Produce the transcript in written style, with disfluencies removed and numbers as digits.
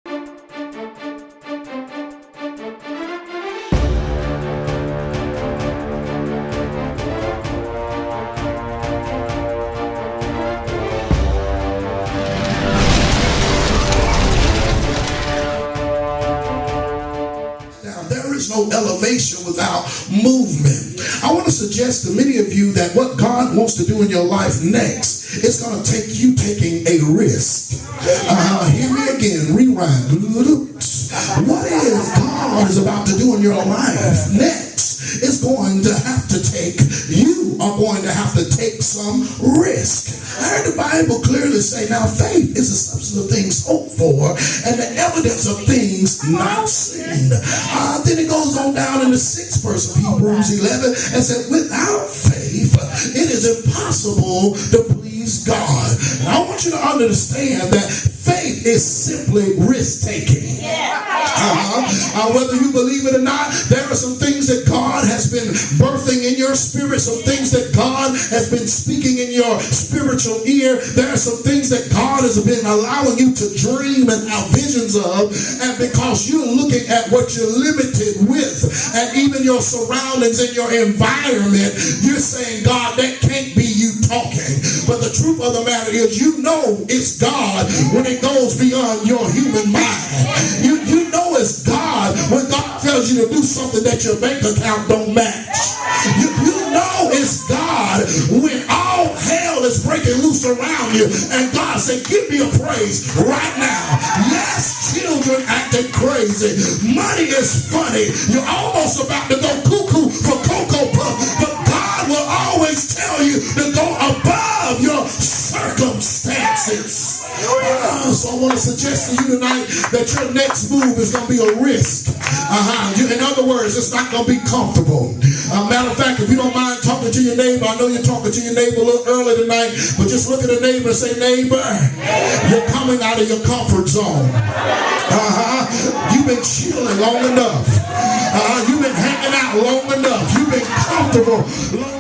No elevation without movement. I want to suggest to many of you that what God wants to do in your life next is going to take you taking a risk. Hear me again. Rewind. What is God is about to do in your life next is going to have to take, you are going to have to take some risk. I heard the Bible clearly say, now faith is the substance of things hoped for and the evidence of things not seen. Then it goes on down in the 6th verse of Hebrews 11 and said, without faith, it is impossible to please God. And I want you to understand that faith is simply risk-taking. Whether you believe it or not, there are some things that God has been birthing in your spirit, some things that God has been speaking in your spiritual ear. There are some things that God has been allowing you to dream and have visions of, and because you're looking at what you're limited with and even your surroundings and your environment, you're saying, God, that can't be you talking. But the truth of the matter is, you know it's God when it goes beyond your human mind. You know it's God when God tells you to do something that your bank account don't match. You know it's God when all hell is breaking loose around you and God said, give me a praise right now. Yes, children acting crazy. Money is funny. You're almost about to go cuckoo for Cocoa Puff, but God will always tell you to go above your circumstances. So I want to suggest to you tonight that your next move is going to be a risk. In other words, it's not going to be comfortable. Matter of fact, if you don't mind talking to your neighbor, I know you're talking to your neighbor a little early tonight, but just look at the neighbor and say, neighbor, you're coming out of your comfort zone. You've been chilling long enough. You've been hanging out long enough. You've been comfortable long